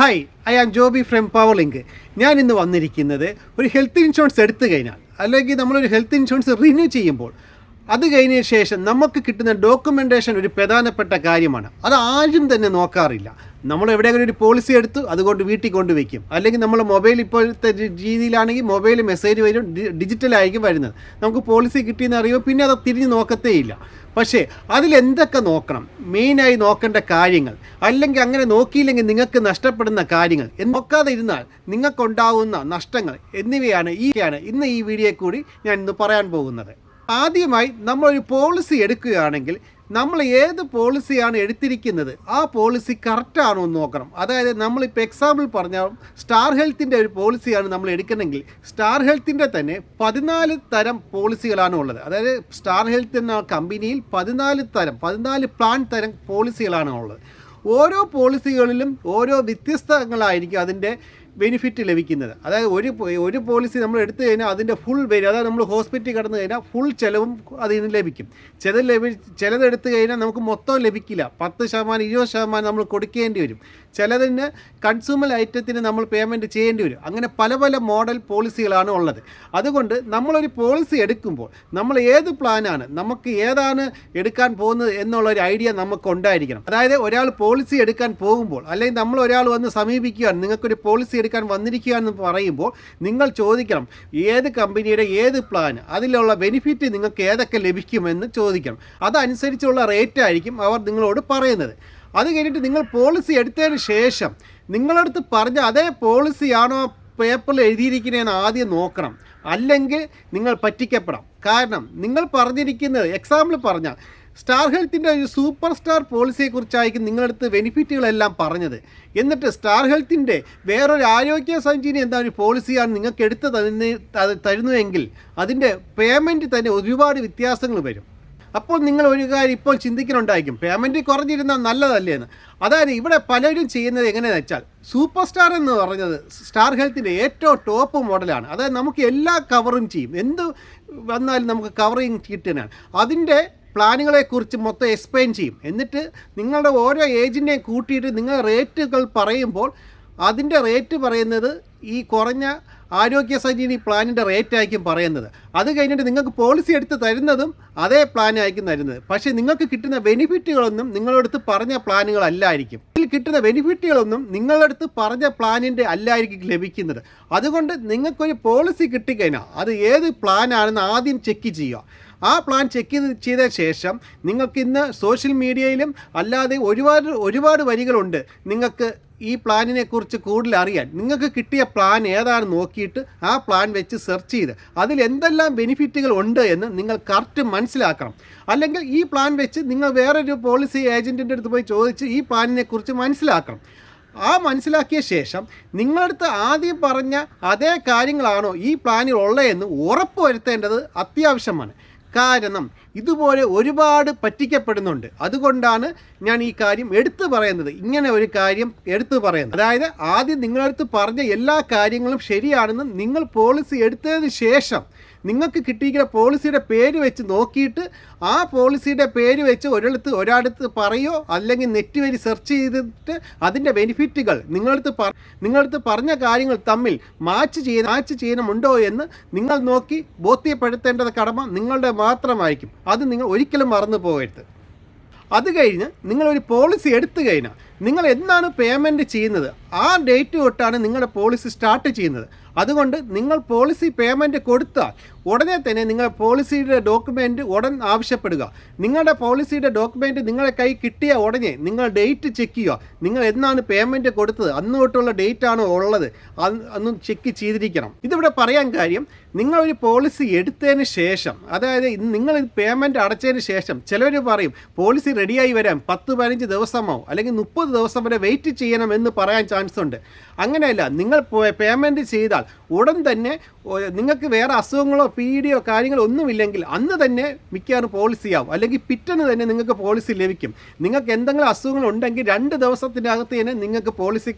Hi, I am Jobi from Powerlink. ഞാൻ ഇന്ന് വന്നിരിക്കുന്നത് ഒരു ഹെൽത്ത് ഇൻഷുറൻസ് എടുത്തു കഴിഞ്ഞാൽ അല്ലെങ്കിൽ നമ്മളൊരു ഹെൽത്ത് ഇൻഷുറൻസ് റിന്യൂ ചെയ്യുമ്പോൾ അത് കഴിഞ്ഞ ശേഷം നമുക്ക് കിട്ടുന്ന ഡോക്യുമെൻറ്റേഷൻ ഒരു പ്രധാനപ്പെട്ട കാര്യമാണ്. അത് ആരും തന്നെ നോക്കാറില്ല. നമ്മൾ എവിടെയെങ്കിലും ഒരു പോളിസി എടുത്തു അതുകൊണ്ട് വീട്ടിൽ കൊണ്ടുവയ്ക്കും, അല്ലെങ്കിൽ നമ്മൾ മൊബൈൽ ഇപ്പോഴത്തെ രീതിയിലാണെങ്കിൽ മൊബൈൽ മെസ്സേജ് വരും, ഡിജിറ്റലായിരിക്കും വരുന്നത്. നമുക്ക് പോളിസി കിട്ടിയെന്ന് അറിയുമ്പോൾ പിന്നെ അത് തിരിഞ്ഞ് നോക്കത്തേ ഇല്ല. പക്ഷേ അതിലെന്തൊക്കെ നോക്കണം, മെയിനായി നോക്കേണ്ട കാര്യങ്ങൾ, അല്ലെങ്കിൽ അങ്ങനെ നോക്കിയില്ലെങ്കിൽ നിങ്ങൾക്ക് നഷ്ടപ്പെടുന്ന കാര്യങ്ങൾ നോക്കാതെ ഇരുന്നാൽ നിങ്ങൾക്കുണ്ടാകുന്ന നഷ്ടങ്ങൾ എന്നിവയാണ് ഇന്ന് ഈ വീഡിയോയിൽ കൂടി ഞാൻ ഇന്ന് പറയാൻ പോകുന്നത്. ആദ്യമായി നമ്മളൊരു പോളിസി എടുക്കുകയാണെങ്കിൽ നമ്മൾ ഏത് പോളിസിയാണ് എടുത്തിരിക്കുന്നത് ആ പോളിസി കറക്റ്റാണോ എന്ന് നോക്കണം. അതായത് നമ്മളിപ്പോൾ എക്സാമ്പിൾ പറഞ്ഞാൽ സ്റ്റാർ ഹെൽത്തിൻ്റെ ഒരു പോളിസിയാണ് നമ്മൾ എടുക്കണമെങ്കിൽ സ്റ്റാർ ഹെൽത്തിൻ്റെ തന്നെ 14 തരം പോളിസികളാണ് ഉള്ളത്. അതായത് സ്റ്റാർ ഹെൽത്ത് എന്ന കമ്പനിയിൽ 14 പ്ലാൻ തരം പോളിസികളാണ് ഉള്ളത്. ഓരോ പോളിസികളിലും ഓരോ വ്യത്യസ്തങ്ങളായിരിക്കും അതിൻ്റെ ബെനിഫിറ്റ് ലഭിക്കുന്നത്. അതായത് ഒരു പോളിസി നമ്മൾ എടുത്തു കഴിഞ്ഞാൽ അതിൻ്റെ ഫുൾ വരും. അതായത് നമ്മൾ ഹോസ്പിറ്റലിൽ കിടന്നു കഴിഞ്ഞാൽ ഫുൾ ചിലവും അതിന് ലഭിക്കും. ചിലതെടുത്തു കഴിഞ്ഞാൽ നമുക്ക് മൊത്തം ലഭിക്കില്ല, 10% 20% നമ്മൾ കൊടുക്കേണ്ടി വരും. ചിലതിന് കൺസ്യൂമർ ഐറ്റത്തിന് നമ്മൾ പേയ്മെൻറ്റ് ചെയ്യേണ്ടി വരും. അങ്ങനെ പല പല മോഡൽ പോളിസികളാണ് ഉള്ളത്. അതുകൊണ്ട് നമ്മളൊരു പോളിസി എടുക്കുമ്പോൾ നമ്മൾ ഏത് പ്ലാനാണ്, നമുക്ക് ഏതാണ് എടുക്കാൻ പോകുന്നത് എന്നുള്ളൊരു ഐഡിയ നമുക്ക് ഉണ്ടായിരിക്കണം. അതായത് ഒരാൾ പോളിസി എടുക്കാൻ പോകുമ്പോൾ, അല്ലെങ്കിൽ നമ്മൾ ഒരാൾ വന്ന് സമീപിക്കുകയാണ്, നിങ്ങൾക്കൊരു പോളിസി എടുക്കാൻ വന്നിരിക്കുകയാണെന്ന് പറയുമ്പോൾ നിങ്ങൾ ചോദിക്കണം ഏത് കമ്പനിയുടെ ഏത് പ്ലാൻ, അതിലുള്ള ബെനിഫിറ്റ് നിങ്ങൾക്ക് ഏതൊക്കെ ലഭിക്കുമെന്ന് ചോദിക്കണം. അതനുസരിച്ചുള്ള റേറ്റ് ആയിരിക്കും അവർ നിങ്ങളോട് പറയുന്നത്. അത് കഴിഞ്ഞിട്ട് നിങ്ങൾ പോളിസി എടുത്തതിന് ശേഷം നിങ്ങളടുത്ത് പറഞ്ഞ അതേ പോളിസിയാണോ പേപ്പറിൽ എഴുതിയിരിക്കുന്നതെന്ന് ആദ്യം നോക്കണം. അല്ലെങ്കിൽ നിങ്ങൾ പറ്റിക്കപ്പെടാം. കാരണം നിങ്ങൾ പറഞ്ഞിരിക്കുന്നത്, എക്സാമ്പിൾ പറഞ്ഞാൽ സ്റ്റാർ ഹെൽത്തിൻ്റെ ഒരു സൂപ്പർ സ്റ്റാർ പോളിസിയെക്കുറിച്ചായിരിക്കും നിങ്ങളടുത്ത് ബെനിഫിറ്റുകളെല്ലാം പറഞ്ഞത്. എന്നിട്ട് സ്റ്റാർ ഹെൽത്തിൻ്റെ വേറൊരു ആരോഗ്യ സംജീവനി എന്താ ഒരു പോളിസിയാണ് നിങ്ങൾക്ക് എടുത്ത് തരുന്നതെങ്കിൽ അതിൻ്റെ പേയ്മെൻറ്റ് തന്നെ ഒരുപാട് വ്യത്യാസങ്ങൾ വരും. അപ്പോൾ നിങ്ങൾ ഒരു കാര്യം ഇപ്പോൾ ചിന്തിക്കുന്നുണ്ടായിരിക്കും, പേയ്മെൻറ്റ് കുറഞ്ഞിരുന്നാൽ നല്ലതല്ലേ എന്ന്. അതായത് ഇവിടെ പലരും ചെയ്യുന്നത് എങ്ങനെയാണെന്ന് വെച്ചാൽ സൂപ്പർ സ്റ്റാർ എന്ന് പറഞ്ഞത് സ്റ്റാർ ഹെൽത്തിൻ്റെ ഏറ്റവും ടോപ്പ് മോഡലാണ്. അതായത് നമുക്ക് എല്ലാ കവറും ചെയ്യും, എന്ത് വന്നാലും നമുക്ക് കവറിങ് കിട്ടുന്നതാണ്. അതിൻ്റെ പ്ലാനുകളെക്കുറിച്ച് മൊത്തം എക്സ്പ്ലെയിൻ ചെയ്യും. എന്നിട്ട് നിങ്ങളുടെ ഓരോ ഏജിനെയും കൂട്ടിയിട്ട് നിങ്ങൾ റേറ്റുകൾ പറയുമ്പോൾ അതിൻ്റെ റേറ്റ് പറയുന്നത് ഈ കുറഞ്ഞ ആരോഗ്യ സംജീവനി പ്ലാനിൻ്റെ റേറ്റ് ആയിരിക്കും പറയുന്നത്. അത് കഴിഞ്ഞിട്ട് നിങ്ങൾക്ക് പോളിസി എടുത്ത് തരുന്നതും അതേ പ്ലാൻ ആയിരിക്കും തരുന്നത്. പക്ഷേ നിങ്ങൾക്ക് കിട്ടുന്ന ബെനിഫിറ്റുകളൊന്നും നിങ്ങളടുത്ത് പറഞ്ഞ പ്ലാനുകളല്ലായിരിക്കും. ഇതിൽ കിട്ടുന്ന ബെനിഫിറ്റുകളൊന്നും നിങ്ങളടുത്ത് പറഞ്ഞ പ്ലാനിൻ്റെ അല്ലായിരിക്കും ലഭിക്കുന്നത്. അതുകൊണ്ട് നിങ്ങൾക്കൊരു പോളിസി കിട്ടിക്കഴിഞ്ഞാൽ അത് ഏത് പ്ലാനാണെന്ന് ആദ്യം ചെക്ക് ചെയ്യുക. ആ പ്ലാൻ ചെക്ക് ചെയ്ത ശേഷം നിങ്ങൾക്ക് ഇന്ന് സോഷ്യൽ മീഡിയയിലും അല്ലാതെ ഒരുപാട് വരികളുണ്ട്. നിങ്ങൾക്ക് ഈ പ്ലാനിനെ കുറിച്ച് കൂടുതൽ അറിയാൻ നിങ്ങൾക്ക് കിട്ടിയ പ്ലാൻ ഏതാണെന്ന് നോക്കിയിട്ട് ആ പ്ലാൻ വെച്ച് സെർച്ച് ചെയ്ത് അതിൽ എന്തെല്ലാം ബെനിഫിറ്റുകൾ ഉണ്ട് എന്ന് നിങ്ങൾ കറക്റ്റ് മനസ്സിലാക്കണം. അല്ലെങ്കിൽ ഈ പ്ലാൻ വെച്ച് നിങ്ങൾ വേറൊരു പോളിസി ഏജൻറ്റിൻ്റെ അടുത്ത് പോയി ചോദിച്ച് ഈ പ്ലാനിനെ കുറിച്ച് മനസ്സിലാക്കണം. ആ മനസ്സിലാക്കിയ ശേഷം നിങ്ങളടുത്ത് ആദ്യം പറഞ്ഞ അതേ കാര്യങ്ങളാണോ ഈ പ്ലാനിൽ ഉള്ളതെന്ന് ഉറപ്പ് വരുത്തേണ്ടത് അത്യാവശ്യമാണ്. കാരണം ഇതുപോലെ ഒരുപാട് പറ്റിക്കപ്പെടുന്നുണ്ട്. അതുകൊണ്ടാണ് ഞാൻ ഈ കാര്യം എടുത്തു പറയുന്നത്, ഇങ്ങനെ ഒരു കാര്യം എടുത്തു പറയുന്നത്. അതായത് ആദ്യം നിങ്ങളടുത്ത് പറഞ്ഞ എല്ലാ കാര്യങ്ങളും ശരിയാണെന്നും നിങ്ങൾ പോളിസി എടുത്തതിന് ശേഷം നിങ്ങൾക്ക് കിട്ടിയിരിക്കുന്ന പോളിസിയുടെ പേര് വെച്ച് നോക്കിയിട്ട് ആ പോളിസിയുടെ പേര് വെച്ച് ഒരാളടുത്ത് പറയോ അല്ലെങ്കിൽ നെറ്റ് വഴി സെർച്ച് ചെയ്തിട്ട് അതിൻ്റെ ബെനിഫിറ്റുകൾ നിങ്ങളടുത്ത് പറഞ്ഞ കാര്യങ്ങൾ തമ്മിൽ മാച്ച് ചെയ്യണമുണ്ടോ എന്ന് നിങ്ങൾ നോക്കി ബോധ്യപ്പെടുത്തേണ്ടത് കടമ നിങ്ങളുടെ മാത്രമായിരിക്കും. അത് നിങ്ങൾ ഒരിക്കലും മറന്നു പോകരുത്. അത് കഴിഞ്ഞ് നിങ്ങളൊരു പോളിസി എടുത്തു കഴിഞ്ഞാൽ നിങ്ങൾ എന്നാണ് പേയ്മെൻറ്റ് ചെയ്യുന്നത് ആ ഡേറ്റ് തൊട്ടാണ് നിങ്ങളുടെ പോളിസി സ്റ്റാർട്ട് ചെയ്യുന്നത്. അതുകൊണ്ട് നിങ്ങൾ പോളിസി പേയ്മെൻറ്റ് കൊടുത്താൽ ഉടനെ തന്നെ നിങ്ങളുടെ പോളിസിയുടെ ഡോക്യുമെൻറ്റ് ഉടൻ ആവശ്യപ്പെടുക. നിങ്ങളുടെ പോളിസിയുടെ ഡോക്യുമെൻറ്റ് നിങ്ങളുടെ കൈ കിട്ടിയ ഉടനെ നിങ്ങൾ ഡേറ്റ് ചെക്ക് ചെയ്യുക. നിങ്ങൾ എന്നാണ് പേയ്മെൻറ്റ് കൊടുത്തത് അന്ന് തൊട്ടുള്ള ഡേറ്റ് ആണോ ഉള്ളത് അന്ന് ചെക്ക് ചെയ്തിരിക്കണം. ഇതിവിടെ പറയാൻ കാര്യം, നിങ്ങളൊരു പോളിസി എടുത്തതിന് ശേഷം, അതായത് നിങ്ങൾ പേയ്മെൻറ്റ് അടച്ചതിന് ശേഷം ചിലർ പറയും പോളിസി റെഡിയായി വരാൻ 10-15 ദിവസമോ അല്ലെങ്കിൽ 30 ദിവസം വരെ വെയിറ്റ് ചെയ്യണമെന്ന് പറയാൻ ചാൻസ് ഉണ്ട്. അങ്ങനെയല്ല, നിങ്ങൾ പേയ്മെൻറ്റ് ചെയ്താൽ ഉടൻ തന്നെ നിങ്ങൾക്ക് വേറെ അസുഖങ്ങളോ പീഡിയോ കാര്യങ്ങളോ ഒന്നുമില്ലെങ്കിൽ അന്ന് തന്നെ മിക്കവാറും പോളിസിയാവും, അല്ലെങ്കിൽ പിറ്റേന്ന് തന്നെ നിങ്ങൾക്ക് പോളിസി ലഭിക്കും. നിങ്ങൾക്ക് എന്തെങ്കിലും അസുഖങ്ങളുണ്ടെങ്കിൽ 2 ദിവസത്തിനകത്ത് തന്നെ നിങ്ങൾക്ക് പോളിസി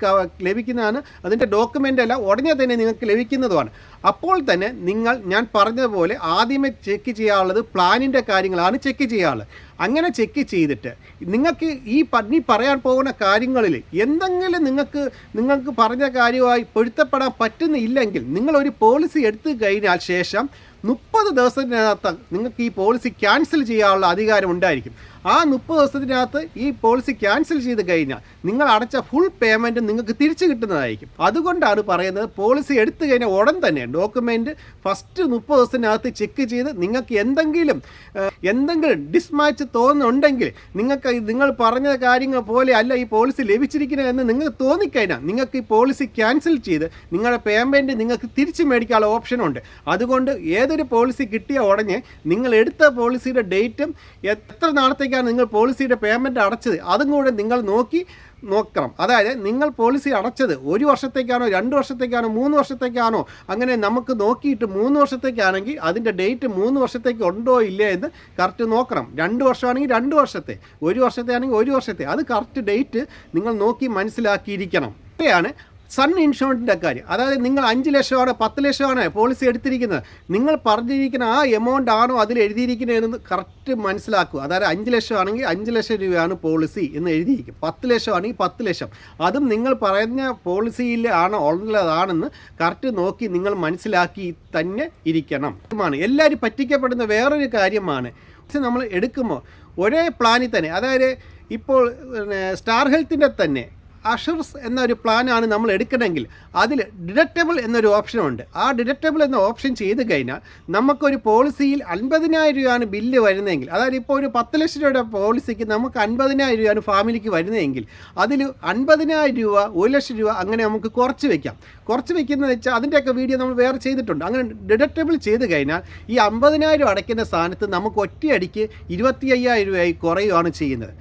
ലഭിക്കുന്നതാണ്. അതിൻ്റെ ഡോക്യുമെൻ്റ് എല്ലാം ഉടനെ തന്നെ നിങ്ങൾക്ക് ലഭിക്കുന്നതുമാണ്. അപ്പോൾ തന്നെ ഞാൻ പറഞ്ഞതുപോലെ ആദ്യമേ ചെക്ക് ചെയ്യാനുള്ളത് പ്ലാനിൻ്റെ കാര്യങ്ങളാണ് ചെക്ക് ചെയ്യാനുള്ളത്. അങ്ങനെ ചെക്ക് ചെയ്തിട്ട് നിങ്ങൾക്ക് ഈ പറയാൻ പോകുന്ന കാര്യങ്ങളിൽ എന്തെങ്കിലും നിങ്ങൾക്ക് പറഞ്ഞ കാര്യമായി പൊരുത്തപ്പെടാൻ പറ്റുന്നില്ലെങ്കിൽ നിങ്ങളൊരു പോളിസി എടുത്തു കഴിഞ്ഞാൽ ശേഷം 30 ദിവസത്തിനകത്ത് നിങ്ങൾക്ക് ഈ പോളിസി ക്യാൻസൽ ചെയ്യാനുള്ള അധികാരം ഉണ്ടായിരിക്കും. ആ 30 ദിവസത്തിനകത്ത് ഈ പോളിസി ക്യാൻസൽ ചെയ്ത് കഴിഞ്ഞാൽ നിങ്ങൾ അടച്ച ഫുൾ പേയ്മെൻറ്റ് നിങ്ങൾക്ക് തിരിച്ചു കിട്ടുന്നതായിരിക്കും. അതുകൊണ്ടാണ് പറയുന്നത് പോളിസി എടുത്തു കഴിഞ്ഞാൽ ഉടൻ തന്നെ ഡോക്യുമെൻറ്റ് ഫസ്റ്റ് 30 ദിവസത്തിനകത്ത് ചെക്ക് ചെയ്ത് നിങ്ങൾക്ക് എന്തെങ്കിലും ഡിസ്മാച്ച് തോന്നുന്നുണ്ടെങ്കിൽ നിങ്ങൾ പറഞ്ഞ കാര്യങ്ങൾ പോലെ അല്ല ഈ പോളിസി ലഭിച്ചിരിക്കുന്നതെന്ന് നിങ്ങൾക്ക് തോന്നിക്കഴിഞ്ഞാൽ നിങ്ങൾക്ക് ഈ പോളിസി ക്യാൻസൽ ചെയ്ത് നിങ്ങളുടെ പേയ്മെൻറ്റ് നിങ്ങൾക്ക് തിരിച്ചു മേടിക്കാനുള്ള ഓപ്ഷനുണ്ട്. അതുകൊണ്ട് ഏതൊരു പോളിസി കിട്ടിയ ഉടനെ നിങ്ങൾ എടുത്ത പോളിസിയുടെ ഡേറ്റും എത്ര നാളത്തേക്ക് നിങ്ങൾ പോളിസിയുടെ പേയ്മെൻറ്റ് അടച്ചത് അതും കൂടെ നിങ്ങൾ നോക്കണം. അതായത് നിങ്ങൾ പോളിസി അടച്ചത് 1 വർഷത്തേക്കാണോ 2 വർഷത്തേക്കാണോ 3 വർഷത്തേക്കാണോ, അങ്ങനെ നമുക്ക് നോക്കിയിട്ട് 3 വർഷത്തേക്കാണെങ്കിൽ അതിൻ്റെ ഡേറ്റ് 3 വർഷത്തേക്ക് ഉണ്ടോ ഇല്ലേ എന്ന് കറക്റ്റ് നോക്കണം. 2 വർഷമാണെങ്കിൽ 2 വർഷത്തെ, 1 വർഷത്തെ ആണെങ്കിൽ 1 വർഷത്തെ, അത് കറക്റ്റ് ഡേറ്റ് നിങ്ങൾ നോക്കി മനസ്സിലാക്കിയിരിക്കണം. ഇത്രയാണ് സൺ ഇൻഷുറൻസിൻ്റെ കാര്യം. അതായത് നിങ്ങൾ 5 ലക്ഷമാണ് 10 ലക്ഷമാണ് പോളിസി എടുത്തിരിക്കുന്നത്, നിങ്ങൾ പറഞ്ഞിരിക്കുന്ന ആ എമൗണ്ട് ആണോ അതിൽ എഴുതിയിരിക്കുന്നതെന്ന് കറക്റ്റ് മനസ്സിലാക്കുക. അതായത് 5 ലക്ഷമാണെങ്കിൽ 5 ലക്ഷം രൂപയാണ് പോളിസി എന്ന് എഴുതിയിരിക്കും, 10 ലക്ഷമാണെങ്കിൽ 10 ലക്ഷം, അതും നിങ്ങൾ പറയുന്ന പോളിസിയിൽ ആണോ ഉള്ളതാണെന്ന് കറക്റ്റ് നോക്കി നിങ്ങൾ മനസ്സിലാക്കി തന്നെ ഇരിക്കണം. എല്ലാവരും പറ്റിക്കപ്പെടുന്ന വേറൊരു കാര്യമാണ്, നമ്മൾ എടുക്കുമ്പോൾ ഒരേ പ്ലാനിൽ തന്നെ, അതായത് ഇപ്പോൾ സ്റ്റാർ ഹെൽത്തിൻ്റെ തന്നെ അഷുർസ് എന്നൊരു പ്ലാനാണ് നമ്മൾ എടുക്കണമെങ്കിൽ അതിൽ ഡിഡക്റ്റബിൾ എന്നൊരു ഓപ്ഷനുണ്ട്. ആ ഡിഡക്റ്റബിൾ എന്ന ഓപ്ഷൻ ചെയ്ത് കഴിഞ്ഞാൽ നമുക്കൊരു പോളിസിയിൽ 50,000 രൂപയാണ് ബില്ല് വരുന്നതെങ്കിൽ, അതായത് ഇപ്പോൾ ഒരു 10 ലക്ഷം രൂപയുടെ പോളിസിക്ക് നമുക്ക് 50,000 രൂപയാണ് ഫാമിലിക്ക് വരുന്നതെങ്കിൽ അതിൽ 50,000 രൂപ 1 ലക്ഷം രൂപ അങ്ങനെ നമുക്ക് കുറച്ച് വയ്ക്കുന്നതെന്ന് വെച്ചാൽ അതിൻ്റെയൊക്കെ വീഡിയോ നമ്മൾ വേറെ ചെയ്തിട്ടുണ്ട്. അങ്ങനെ ഡിഡക്റ്റബിൾ ചെയ്ത് കഴിഞ്ഞാൽ ഈ 50,000 അടയ്ക്കുന്ന സ്ഥാനത്ത് നമുക്ക് ഒറ്റയടിക്ക് 25,000 രൂപയായി കുറയുകയാണ് ചെയ്യുന്നത്.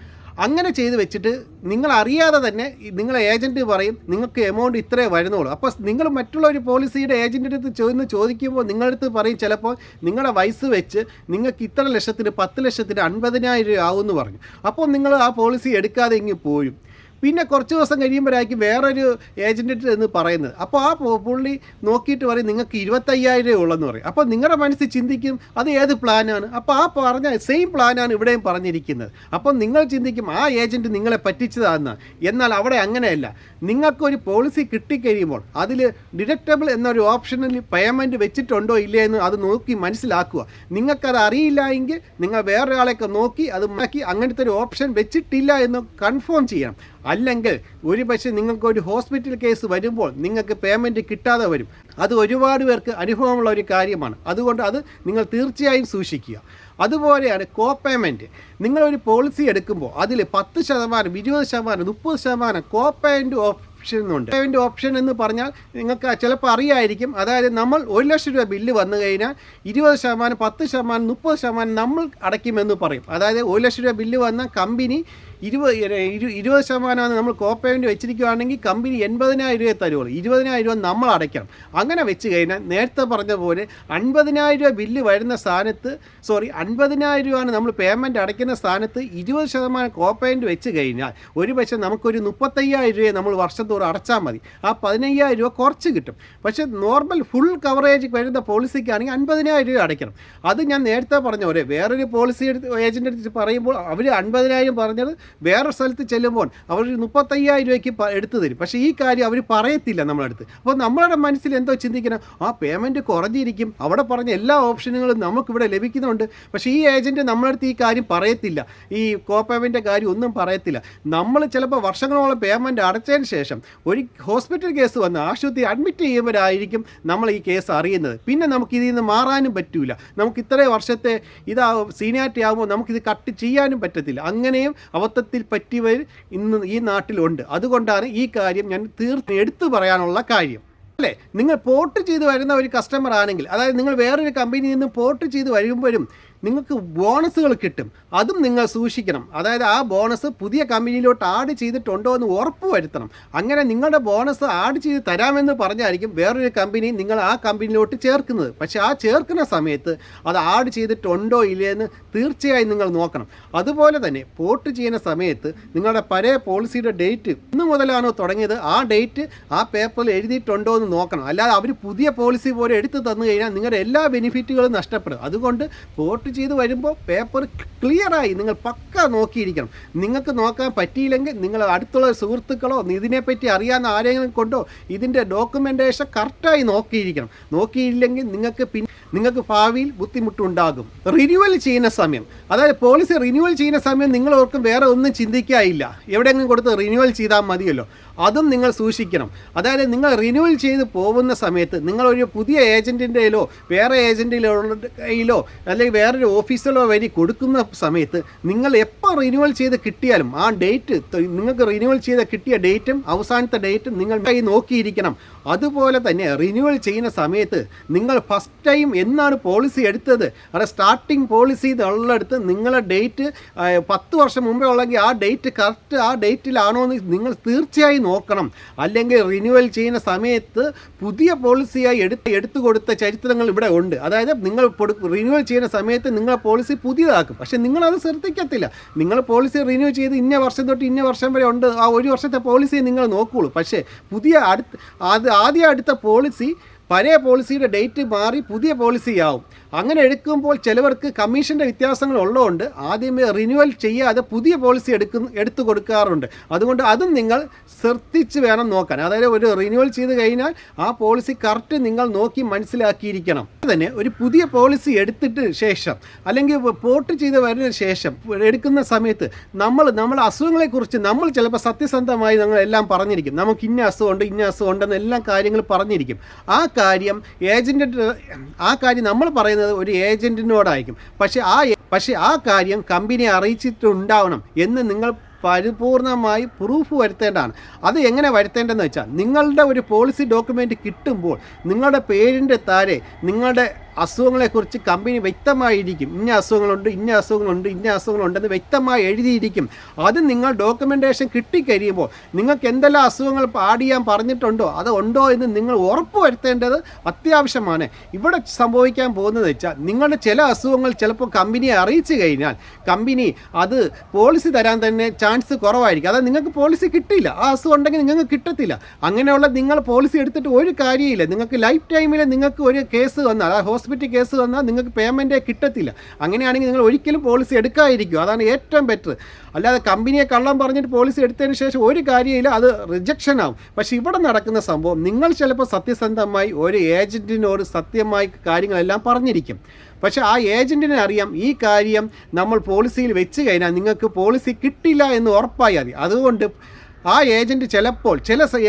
അങ്ങനെ ചെയ്ത് വെച്ചിട്ട് നിങ്ങൾ അറിയാതെ തന്നെ നിങ്ങളെ ഏജൻറ്റ് പറയും നിങ്ങൾക്ക് എമൗണ്ട് ഇത്രേ വരുന്നുള്ളൂ. അപ്പോൾ നിങ്ങൾ മറ്റുള്ള ഒരു പോളിസിയുടെ ഏജൻറ്റിൻ്റെ അടുത്ത് ചോദിക്കുമ്പോൾ നിങ്ങളുടെ അടുത്ത് പറയും ചിലപ്പോൾ നിങ്ങളുടെ വയസ്സ് വെച്ച് നിങ്ങൾക്ക് ഇത്ര ലക്ഷത്തിന് 10 ലക്ഷത്തിന് 50,000 രൂപ ആവുമെന്ന് പറഞ്ഞു. അപ്പോൾ നിങ്ങൾ ആ പോളിസി എടുക്കാതെ ഇങ്ങ് പോരും. പിന്നെ കുറച്ച് ദിവസം കഴിയുമ്പോഴായിരിക്കും വേറൊരു ഏജൻറ്റ് എന്ന് പറയുന്നത്. അപ്പോൾ ആ പുള്ളി നോക്കിയിട്ട് പറയും നിങ്ങൾക്ക് 25,000 രൂപ ഉള്ളെന്ന് പറയും. അപ്പോൾ നിങ്ങളുടെ മനസ്സിൽ ചിന്തിക്കും അത് ഏത് പ്ലാനാണ്, അപ്പോൾ ആ പറഞ്ഞ സെയിം പ്ലാനാണ് ഇവിടെയും പറഞ്ഞിരിക്കുന്നത്. അപ്പോൾ നിങ്ങൾ ചിന്തിക്കും ആ ഏജൻറ്റ് നിങ്ങളെ പറ്റിച്ചതാണെന്ന്. എന്നാൽ അവിടെ അങ്ങനെയല്ല. നിങ്ങൾക്കൊരു പോളിസി കിട്ടിക്കഴിയുമ്പോൾ അതിൽ ഡിഡക്റ്റബിൾ എന്നൊരു ഓപ്ഷനിൽ പേയ്മെൻറ്റ് വെച്ചിട്ടുണ്ടോ ഇല്ലേ എന്ന് അത് നോക്കി മനസ്സിലാക്കുക. നിങ്ങൾക്കത് അറിയില്ല എങ്കിൽ നിങ്ങൾ വേറൊരാളെയൊക്കെ നോക്കി അത് മാറ്റി അങ്ങനത്തെ ഒരു ഓപ്ഷൻ വെച്ചിട്ടില്ല എന്ന് കൺഫേം ചെയ്യണം. അല്ലെങ്കിൽ ഒരുപക്ഷെ നിങ്ങൾക്കൊരു ഹോസ്പിറ്റൽ കേസ് വരുമ്പോൾ നിങ്ങൾക്ക് പേയ്മെൻറ്റ് കിട്ടാതെ വരും. അത് ഒരുപാട് പേർക്ക് അനുഭവമുള്ള ഒരു കാര്യമാണ്. അതുകൊണ്ട് അത് നിങ്ങൾ തീർച്ചയായും സൂക്ഷിക്കുക. അതുപോലെയാണ് കോ പേയ്മെൻറ്റ്. നിങ്ങളൊരു പോളിസി എടുക്കുമ്പോൾ അതിൽ 10%, 20%, 30% കോ പേയ്മെൻറ്റ് ഓപ്ഷനുണ്ട്. പേയ്മെൻറ്റ് ഓപ്ഷൻ എന്ന് പറഞ്ഞാൽ നിങ്ങൾക്ക് ചിലപ്പോൾ അറിയായിരിക്കും. അതായത് നമ്മൾ 1 ലക്ഷം രൂപ ബില്ല് വന്നു കഴിഞ്ഞാൽ 20%, 10%, 30% നമ്മൾ അടയ്ക്കുമെന്ന് പറയും. അതായത് 1 ലക്ഷം രൂപ ബില്ല് വന്ന കമ്പനി 20% നമ്മൾ കോ പേയ്മെൻറ്റ് വെച്ചിരിക്കുകയാണെങ്കിൽ കമ്പനി 80,000 രൂപയെ തരുള്ളൂ, 20,000 രൂപ നമ്മൾ അടയ്ക്കണം. അങ്ങനെ വെച്ച് കഴിഞ്ഞാൽ നേരത്തെ പറഞ്ഞ പോലെ 50,000 രൂപ ബില്ല് വരുന്ന സ്ഥാനത്ത് 50,000 രൂപയാണ് നമ്മൾ പേയ്മെൻറ്റ് അടയ്ക്കുന്ന സ്ഥാനത്ത് 20% കോ പേയ്മെൻറ്റ് വെച്ച് കഴിഞ്ഞാൽ ഒരുപക്ഷെ നമുക്കൊരു 35,000 രൂപയെ നമ്മൾ വർഷത്തോടെ അടച്ചാൽ മതി. ആ 15,000 രൂപ കുറച്ച് കിട്ടും. പക്ഷേ നോർമൽ ഫുൾ കവറേജ് വരുന്ന പോളിസിക്കാണെങ്കിൽ 50,000 രൂപ അടയ്ക്കണം. അത് ഞാൻ നേരത്തെ പറഞ്ഞ പോലെ വേറൊരു പോളിസി ഏജൻ്റ് എടുത്ത് പറയുമ്പോൾ അവർ 50,000 പറഞ്ഞത് വേറെ സ്ഥലത്ത് ചെല്ലുമ്പോൾ അവർ 35,000 രൂപയ്ക്ക് എടുത്തു തരും. പക്ഷേ ഈ കാര്യം അവർ പറയത്തില്ല നമ്മളടുത്ത്. അപ്പോൾ നമ്മളുടെ മനസ്സിൽ എന്തോ ചിന്തിക്കണം, ആ പേയ്മെൻറ്റ് കുറഞ്ഞിരിക്കും, അവിടെ പറഞ്ഞ എല്ലാ ഓപ്ഷനുകളും നമുക്കിവിടെ ലഭിക്കുന്നുണ്ട്. പക്ഷേ ഈ ഏജൻറ്റ് നമ്മളടുത്ത് ഈ കാര്യം പറയത്തില്ല, ഈ കോ പേയ്മെൻറ്റിൻ്റെ കാര്യം ഒന്നും പറയത്തില്ല. നമ്മൾ ചിലപ്പോൾ വർഷങ്ങളോളം പേയ്മെൻറ്റ് അടച്ചതിന് ശേഷം ഒരു ഹോസ്പിറ്റൽ കേസ് വന്ന് ആശുപത്രി അഡ്മിറ്റ് ചെയ്യുമ്പോഴായിരിക്കും നമ്മൾ ഈ കേസ് അറിയുന്നത്. പിന്നെ നമുക്ക് ഇതിൽ നിന്ന് മാറാനും പറ്റില്ല. നമുക്ക് ഇത്രയും വർഷത്തെ സീനിയാരിറ്റി ആകുമ്പോൾ നമുക്കിത് കട്ട് ചെയ്യാനും പറ്റത്തില്ല. അങ്ങനെയും അബദ്ധത്തിൽ പറ്റിയവർ ഇന്ന് ഈ നാട്ടിലുണ്ട്. അതുകൊണ്ടാണ് ഈ കാര്യം ഞാൻ എടുത്തു പറയാനുള്ള കാര്യം. അല്ലേ, നിങ്ങൾ പോർട്ട് ചെയ്ത് വരുന്ന ഒരു കസ്റ്റമർ ആണെങ്കിൽ, അതായത് നിങ്ങൾ വേറൊരു കമ്പനിയിൽ നിന്ന് പോർട്ട് ചെയ്ത് വരുമ്പോഴും നിങ്ങൾക്ക് ബോണസുകൾ കിട്ടും. അതും നിങ്ങൾ സൂക്ഷിക്കണം. അതായത് ആ ബോണസ് പുതിയ കമ്പനിയിലോട്ട് ആഡ് ചെയ്തിട്ടുണ്ടോ എന്ന് ഉറപ്പ് വരുത്തണം. അങ്ങനെ നിങ്ങളുടെ ബോണസ് ആഡ് ചെയ്ത് തരാമെന്ന് പറഞ്ഞായിരിക്കും വേറൊരു കമ്പനി നിങ്ങൾ ആ കമ്പനിയിലോട്ട് ചേർക്കുന്നത്. പക്ഷേ ആ ചേർക്കുന്ന സമയത്ത് അത് ആഡ് ചെയ്തിട്ടുണ്ടോ ഇല്ലയെന്ന് തീർച്ചയായും നിങ്ങൾ നോക്കണം. അതുപോലെ തന്നെ പോർട്ട് ചെയ്യുന്ന സമയത്ത് നിങ്ങളുടെ പഴയ പോളിസിയുടെ ഡേറ്റ് ഇന്ന് മുതലാണോ തുടങ്ങിയത് ആ ഡേറ്റ് ആ പേപ്പറിൽ എഴുതിയിട്ടുണ്ടോ എന്ന് നോക്കണം. അല്ലാതെ അവർ പുതിയ പോളിസി പോലെ എടുത്ത് തന്നു കഴിഞ്ഞാൽ നിങ്ങളുടെ എല്ലാ ബെനിഫിറ്റുകളും നഷ്ടപ്പെടും. അതുകൊണ്ട് പോർട്ട് ചെയ്ത് വരുമ്പോൾ പേപ്പർ ക്ലിയറായി നിങ്ങൾ പക്ക നോക്കിയിരിക്കണം. നിങ്ങൾക്ക് നോക്കാൻ പറ്റിയില്ലെങ്കിൽ നിങ്ങൾ അടുത്തുള്ള സുഹൃത്തുക്കളോ ഇതിനെപ്പറ്റി അറിയാവുന്ന ആരെങ്കിലും കൊണ്ടോ ഇതിൻ്റെ ഡോക്യുമെൻറ്റേഷൻ കറക്റ്റായി നോക്കിയിരിക്കണം. നോക്കിയില്ലെങ്കിൽ നിങ്ങൾക്ക് ഭാവിയിൽ ബുദ്ധിമുട്ടുണ്ടാകും. റിന്യൂവൽ ചെയ്യുന്ന സമയം, അതായത് പോളിസി റിന്യൂവൽ ചെയ്യുന്ന സമയം നിങ്ങൾ ഓർക്കും വേറെ ഒന്നും ചിന്തിക്കാനില്ല, എവിടെയെങ്കിലും കൊടുത്ത് റിന്യൂവൽ ചെയ്താൽ മതിയല്ലോ. അതും നിങ്ങൾ സൂക്ഷിക്കണം. അതായത് നിങ്ങൾ റിന്യൂവൽ ചെയ്ത് പോകുന്ന സമയത്ത് നിങ്ങളൊരു പുതിയ ഏജൻറ്റിൻ്റെയിലോ വേറെ ഏജൻറ്റിലോ അല്ലെങ്കിൽ വേറൊരു ഓഫീസിലോ വഴി കൊടുക്കുന്ന സമയത്ത് നിങ്ങൾ എപ്പോൾ റിന്യൂവൽ ചെയ്ത് കിട്ടിയാലും ആ ഡേറ്റ്, നിങ്ങൾക്ക് റിന്യൂവൽ ചെയ്ത് കിട്ടിയ ഡേറ്റും അവസാനത്തെ ഡേറ്റും നിങ്ങൾ നോക്കിയിരിക്കണം. അതുപോലെ തന്നെ റിന്യൂവൽ ചെയ്യുന്ന സമയത്ത് നിങ്ങൾ ഫസ്റ്റ് ടൈം എന്നാണ് പോളിസി എടുത്തത്, അവിടെ സ്റ്റാർട്ടിങ് പോളിസി ഉള്ളിടത്ത് നിങ്ങളെ ഡേറ്റ് 10 വർഷം മുമ്പേ ഉള്ളെങ്കിൽ ആ ഡേറ്റ് കറക്റ്റ് ആ ഡേറ്റിലാണോ എന്ന് നിങ്ങൾ തീർച്ചയായും നോക്കണം. അല്ലെങ്കിൽ റിന്യൂവൽ ചെയ്യുന്ന സമയത്ത് പുതിയ പോളിസിയായി എടുത്തു കൊടുത്ത ചരിത്രങ്ങൾ ഇവിടെ ഉണ്ട്. അതായത് നിങ്ങൾ റിന്യൂവൽ ചെയ്യുന്ന സമയത്ത് നിങ്ങളെ പോളിസി പുതിയതാക്കും, പക്ഷേ നിങ്ങളത് ശ്രദ്ധിക്കത്തില്ല. നിങ്ങൾ പോളിസി റിന്യൂ ചെയ്ത് ഇന്ന വർഷം തൊട്ട് ഇന്ന വർഷം വരെ ഉണ്ട്, ആ ഒരു വർഷത്തെ പോളിസി നിങ്ങൾ നോക്കുകയുള്ളൂ. പക്ഷേ ആദ്യം അടുത്ത പോളിസി പഴയ പോളിസിയുടെ ഡേറ്റ് മാറി പുതിയ പോളിസിയാവും. അങ്ങനെ എടുക്കുമ്പോൾ ചിലവർക്ക് കമ്മീഷൻ്റെ വ്യത്യാസങ്ങൾ ഉള്ളതുകൊണ്ട് ആദ്യമേ റിന്യൂവൽ ചെയ്യാതെ പുതിയ പോളിസി എടുത്തു കൊടുക്കാറുണ്ട്. അതുകൊണ്ട് അതും നിങ്ങൾ ശ്രദ്ധിച്ച് വേണം നോക്കാൻ. അതായത് ഒരു റിന്യൂവൽ ചെയ്ത് കഴിഞ്ഞാൽ ആ പോളിസി കറക്റ്റ് നിങ്ങൾ നോക്കി മനസ്സിലാക്കിയിരിക്കണം. തന്നെ ഒരു പുതിയ പോളിസി എടുത്തിട്ട് ശേഷം അല്ലെങ്കിൽ പോർട്ട് ചെയ്ത് വരുന്ന ശേഷം എടുക്കുന്ന സമയത്ത് നമ്മൾ അസുഖങ്ങളെക്കുറിച്ച് നമ്മൾ ചിലപ്പോൾ സത്യസന്ധമായി എല്ലാം പറഞ്ഞിരിക്കും. നമുക്ക് ഇന്ന അസുഖമുണ്ട് ഉണ്ടെന്ന് എല്ലാ കാര്യങ്ങൾ പറഞ്ഞിരിക്കും. ആ കാര്യം നമ്മൾ പറയുന്നത് ഒരു ഏജൻറ്റിനോടായിരിക്കും. പക്ഷേ ആ കാര്യം കമ്പനിയെ അറിയിച്ചിട്ടുണ്ടാവണം എന്ന് നിങ്ങൾ പരിപൂർണമായി പ്രൂഫ് വരുത്തേണ്ടതാണ്. അത് എങ്ങനെ വരുത്തേണ്ടതെന്ന് വെച്ചാൽ നിങ്ങളുടെ ഒരു പോളിസി ഡോക്യുമെൻറ്റ് കിട്ടുമ്പോൾ നിങ്ങളുടെ പേരിൻ്റെ താഴെ നിങ്ങളുടെ അസുഖങ്ങളെക്കുറിച്ച് കമ്പനി വ്യക്തമായിരിക്കും. ഇന്ന അസുഖങ്ങളുണ്ടെന്ന് വ്യക്തമായി എഴുതിയിരിക്കും. അത് നിങ്ങൾ ഡോക്യുമെൻറ്റേഷൻ കിട്ടിക്കഴിയുമ്പോൾ നിങ്ങൾക്ക് എന്തെല്ലാം അസുഖങ്ങൾ ആഡ് ചെയ്യാൻ പറഞ്ഞിട്ടുണ്ടോ അത് ഉണ്ടോ എന്ന് നിങ്ങൾ ഉറപ്പ് വരുത്തേണ്ടത് അത്യാവശ്യമാണ്. ഇവിടെ സംഭവിക്കാൻ പോകുന്നത് വെച്ചാൽ നിങ്ങളുടെ ചില അസുഖങ്ങൾ ചിലപ്പോൾ കമ്പനിയെ അറിയിച്ചു കഴിഞ്ഞാൽ കമ്പനി അത് പോളിസി തരാൻ തന്നെ ചാൻസ് കുറവായിരിക്കും. അതായത് നിങ്ങൾക്ക് പോളിസി കിട്ടില്ല, ആ അസുഖം ഉണ്ടെങ്കിൽ നിങ്ങൾക്ക് കിട്ടത്തില്ല. അങ്ങനെയുള്ള നിങ്ങൾ പോളിസി എടുത്തിട്ട് ഒരു കാര്യമില്ല. നിങ്ങൾക്ക് ലൈഫ് ടൈമിൽ നിങ്ങൾക്ക് ഒരു കേസ് വന്നാൽ ഹോസ്പിറ്റൽ കേസ് വന്നാൽ നിങ്ങൾക്ക് പേയ്മെൻറ്റേ കിട്ടത്തില്ല. അങ്ങനെയാണെങ്കിൽ നിങ്ങൾ ഒരിക്കലും പോളിസി എടുക്കാതിരിക്കും. അതാണ് ഏറ്റവും ബെറ്റർ. അല്ലാതെ കമ്പനിയെ കള്ളം പറഞ്ഞിട്ട് പോളിസി എടുത്തതിന് ശേഷം ഒരു കാര്യമില്ല, അത് റിജക്ഷൻ ആവും. പക്ഷേ ഇവിടെ നടക്കുന്ന സംഭവം നിങ്ങൾ ചിലപ്പോൾ സത്യസന്ധമായി ഒരു ഏജൻറ്റിനോട് സത്യമായി കാര്യങ്ങളെല്ലാം പറഞ്ഞിരിക്കും. പക്ഷേ ആ ഏജൻറ്റിനെ അറിയാം ഈ കാര്യം നമ്മൾ പോളിസിയിൽ വെച്ച് കഴിഞ്ഞാൽ നിങ്ങൾക്ക് പോളിസി കിട്ടില്ല എന്ന് ഉറപ്പായി മതി. അതുകൊണ്ട് ആ ഏജൻറ്റ് ചില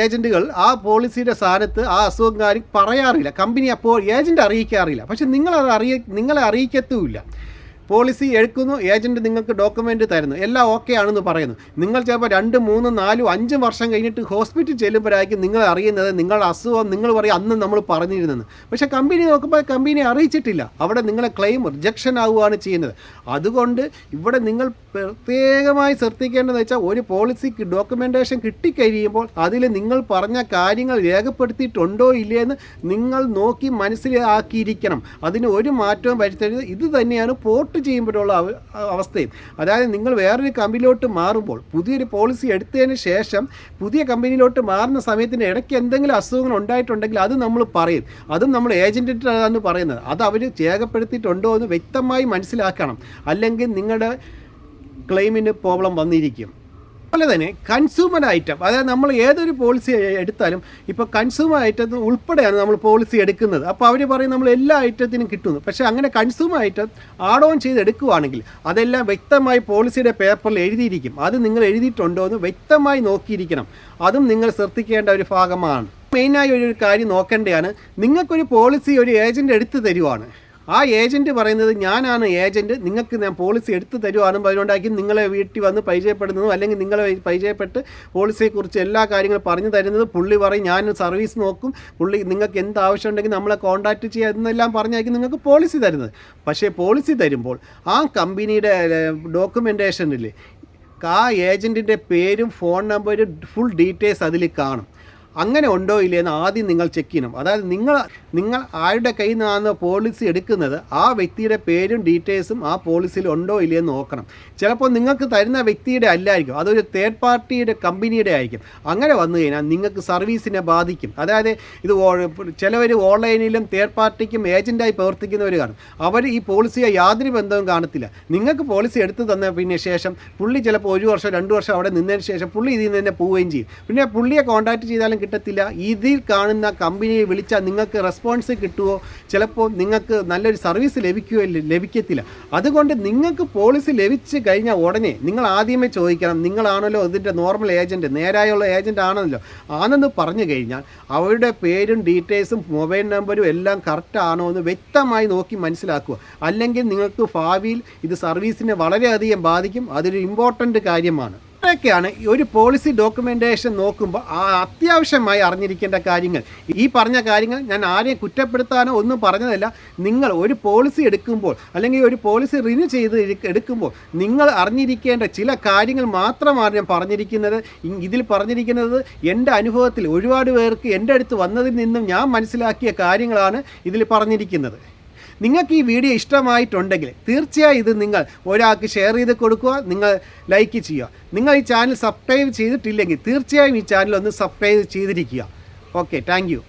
ഏജൻറ്റുകൾ ആ പോളിസിയുടെ സ്ഥാനത്ത് ആ അസുഖക്കാരി പറയാറില്ല, കമ്പനി അപ്പോൾ ഏജൻറ്റ് അറിയിക്കാറില്ല. പക്ഷെ നിങ്ങളെ അറിയിക്കത്തുമില്ല. പോളിസി എടുക്കുന്നു, ഏജൻറ്റ് നിങ്ങൾക്ക് ഡോക്യുമെൻറ്റ് തരുന്നു, എല്ലാം ഓക്കെ ആണെന്ന് പറയുന്നു. നിങ്ങൾ ചിലപ്പോൾ 2, 3, 4, 5 വർഷം കഴിഞ്ഞിട്ട് ഹോസ്പിറ്റൽ ചെല്ലുമ്പോഴായിരിക്കും നിങ്ങൾ അറിയുന്നത് നിങ്ങളുടെ അസുഖം നിങ്ങൾ പറയും അന്ന് നമ്മൾ പറഞ്ഞിരുന്നെന്ന്. പക്ഷേ കമ്പനി നോക്കുമ്പോൾ കമ്പനി അറിയിച്ചിട്ടില്ല. അവിടെ നിങ്ങളെ ക്ലെയിം റിജക്ഷൻ ആവുകയാണ് ചെയ്യുന്നത്. അതുകൊണ്ട് ഇവിടെ നിങ്ങൾ പ്രത്യേകമായി ശ്രദ്ധിക്കേണ്ടതെന്ന് വെച്ചാൽ ഒരു പോളിസിക്ക് ഡോക്യുമെൻറ്റേഷൻ കിട്ടിക്കഴിയുമ്പോൾ അതിൽ നിങ്ങൾ പറഞ്ഞ കാര്യങ്ങൾ രേഖപ്പെടുത്തിയിട്ടുണ്ടോ ഇല്ലയെന്ന് നിങ്ങൾ നോക്കി മനസ്സിലാക്കിയിരിക്കണം. അതിന് ഒരു മാറ്റവും വരുത്തരുത്. ഇത് തന്നെയാണ് പോർട്ട് ചെയ്യുമ്പോഴുള്ള അവസ്ഥയും. അതായത് നിങ്ങൾ വേറൊരു കമ്പനിയിലോട്ട് മാറുമ്പോൾ പുതിയൊരു പോളിസി എടുത്തതിന് ശേഷം പുതിയ കമ്പനിയിലോട്ട് മാറുന്ന സമയത്തിന് ഇടയ്ക്ക് എന്തെങ്കിലും അസുഖങ്ങൾ ഉണ്ടായിട്ടുണ്ടെങ്കിൽ അത് നമ്മൾ പറയും. അതും നമ്മൾ ഏജൻറ്റിനാണ് പറയുന്നത്. അത് അവർ രേഖപ്പെടുത്തിയിട്ടുണ്ടോ എന്ന് വ്യക്തമായി മനസ്സിലാക്കണം. അല്ലെങ്കിൽ നിങ്ങളുടെ ക്ലെയിമിന് പ്രോബ്ലം വന്നിരിക്കും. അതുപോലെ തന്നെ കൺസ്യൂമർ ഐറ്റം, അതായത് നമ്മൾ ഏതൊരു പോളിസി എടുത്താലും ഇപ്പോൾ കൺസ്യൂമർ ഐറ്റത്തിൽ ഉൾപ്പെടെയാണ് നമ്മൾ പോളിസി എടുക്കുന്നത്. അപ്പോൾ അവർ പറയും നമ്മൾ എല്ലാ ഐറ്റത്തിനും കിട്ടുന്നു. പക്ഷേ അങ്ങനെ കൺസ്യൂമർ ഐറ്റം ആഡ് ഓൺ ചെയ്ത് എടുക്കുകയാണെങ്കിൽ അതെല്ലാം വ്യക്തമായി പോളിസിയുടെ പേപ്പറിൽ എഴുതിയിരിക്കും. അത് നിങ്ങൾ എഴുതിയിട്ടുണ്ടോ എന്ന് വ്യക്തമായി നോക്കിയിരിക്കണം. അതും നിങ്ങൾ ശ്രദ്ധിക്കേണ്ട ഒരു ഭാഗമാണ്. മെയിനായി ഒരു കാര്യം നോക്കേണ്ടതാണ്, നിങ്ങൾക്കൊരു പോളിസി ഒരു ഏജൻറ്റ് എടുത്തു തരുവാണ്. ആ ഏജൻറ്റ് പറയുന്നത് ഞാനാണ് ഏജൻറ്റ്, നിങ്ങൾക്ക് ഞാൻ പോളിസി എടുത്ത് തരുവാണെന്നും അതുകൊണ്ടായിരിക്കും നിങ്ങളെ വീട്ടിൽ വന്ന് പരിചയപ്പെടുന്നതും അല്ലെങ്കിൽ നിങ്ങളെ പരിചയപ്പെട്ട് പോളിസിയെക്കുറിച്ച് എല്ലാ കാര്യങ്ങളും പറഞ്ഞു തരുന്നത്. പുള്ളി പറയും ഞാൻ സർവീസ് നോക്കും, പുള്ളി നിങ്ങൾക്ക് എന്ത് ആവശ്യമുണ്ടെങ്കിൽ നമ്മളെ കോൺടാക്റ്റ് ചെയ്യുക എന്നെല്ലാം പറഞ്ഞായിരിക്കും നിങ്ങൾക്ക് പോളിസി തരുന്നത്. പക്ഷേ പോളിസി തരുമ്പോൾ ആ കമ്പനിയുടെ ഡോക്യുമെൻറ്റേഷനിൽ ആ ഏജൻറ്റിൻ്റെ പേരും ഫോൺ നമ്പരും ഫുൾ ഡീറ്റെയിൽസ് അതിൽ കാണും. അങ്ങനെ ഉണ്ടോ ഇല്ലയെന്ന് ആദ്യം നിങ്ങൾ ചെക്ക് ചെയ്യണം. അതായത് നിങ്ങൾ ആരുടെ കയ്യിൽ നിന്നാണ് പോളിസി എടുക്കുന്നത് ആ വ്യക്തിയുടെ പേരും ഡീറ്റെയിൽസും ആ പോളിസിയിൽ ഉണ്ടോ ഇല്ലയെന്ന് നോക്കണം. ചിലപ്പോൾ നിങ്ങൾക്ക് തരുന്ന വ്യക്തിയുടെ അല്ലായിരിക്കും, അതൊരു തേർഡ് പാർട്ടിയുടെ കമ്പനിയുടെ ആയിരിക്കും. അങ്ങനെ വന്നു കഴിഞ്ഞാൽ നിങ്ങൾക്ക് സർവീസിനെ ബാധിക്കും. അതായത് ഇത് ചിലവർ ഓൺലൈനിലും തേർഡ് പാർട്ടിക്കും ഏജൻറ്റായി പ്രവർത്തിക്കുന്നവർ കാണും. അവർ ഈ പോളിസിയെ യാതൊരു ബന്ധവും കാണത്തില്ല. നിങ്ങൾക്ക് പോളിസി എടുത്തു തന്ന പിന്നെ ശേഷം പുള്ളി ചിലപ്പോൾ 1 വർഷം 2 വർഷം അവിടെ നിന്നതിന് ശേഷം പുള്ളി ഇതിൽ നിന്ന് തന്നെ പോവുകയും ചെയ്യും. പിന്നെ പുള്ളിയെ കോൺടാക്റ്റ് ചെയ്താലും കിട്ടത്തില്ല. ഇതിൽ കാണുന്ന കമ്പനിയെ വിളിച്ചാൽ നിങ്ങൾക്ക് റെസ്പോൺസ് കിട്ടുമോ, ചിലപ്പോൾ നിങ്ങൾക്ക് നല്ലൊരു സർവീസ് ലഭിക്കത്തില്ല. അതുകൊണ്ട് നിങ്ങൾക്ക് പോളിസി ലഭിച്ച് കഴിഞ്ഞാൽ ഉടനെ നിങ്ങൾ ആദ്യമേ ചോദിക്കണം, നിങ്ങളാണല്ലോ ഇതിൻ്റെ നോർമൽ ഏജൻറ്റ്, നേരായുള്ള ഏജൻറ്റ് ആണെന്ന് പറഞ്ഞു കഴിഞ്ഞാൽ അവരുടെ പേരും ഡീറ്റെയിൽസും മൊബൈൽ നമ്പരും എല്ലാം കറക്റ്റ് ആണോ എന്ന് വ്യക്തമായി നോക്കി മനസ്സിലാക്കുക. അല്ലെങ്കിൽ നിങ്ങൾക്ക് ഭാവിയിൽ ഇത് സർവീസിനെ വളരെയധികം ബാധിക്കും. അതൊരു ഇമ്പോർട്ടൻ്റ് കാര്യമാണ്. ഇതൊക്കെയാണ് ഒരു പോളിസി ഡോക്യുമെൻറ്റേഷൻ നോക്കുമ്പോൾ അത്യാവശ്യമായി അറിഞ്ഞിരിക്കേണ്ട കാര്യങ്ങൾ. ഈ പറഞ്ഞ കാര്യങ്ങൾ ഞാൻ ആരെയും കുറ്റപ്പെടുത്താനോ ഒന്നും പറഞ്ഞതല്ല. നിങ്ങൾ ഒരു പോളിസി എടുക്കുമ്പോൾ അല്ലെങ്കിൽ ഒരു പോളിസി റിന്യൂ ചെയ്ത് എടുക്കുമ്പോൾ നിങ്ങൾ അറിഞ്ഞിരിക്കേണ്ട ചില കാര്യങ്ങൾ മാത്രമാണ് ഞാൻ പറഞ്ഞിരിക്കുന്നത്. ഇതിൽ പറഞ്ഞിരിക്കുന്നത് എൻ്റെ അനുഭവത്തിൽ ഒരുപാട് പേർക്ക് എൻ്റെ അടുത്ത് വന്നതിൽ നിന്നും ഞാൻ മനസ്സിലാക്കിയ കാര്യങ്ങളാണ് ഇതിൽ പറഞ്ഞിരിക്കുന്നത്. നിങ്ങൾക്ക് ഈ വീഡിയോ ഇഷ്ടമായിട്ടുണ്ടെങ്കിൽ തീർച്ചയായും ഇത് നിങ്ങൾ ഒരാൾക്ക് ഷെയർ ചെയ്ത് കൊടുക്കുക, നിങ്ങൾ ലൈക്ക് ചെയ്യുക. നിങ്ങൾ ഈ ചാനൽ സബ്സ്ക്രൈബ് ചെയ്തിട്ടില്ലെങ്കിൽ തീർച്ചയായും ഈ ചാനൽ ഒന്ന് സബ്സ്ക്രൈബ് ചെയ്തിരിക്കുക. Okay, thank you.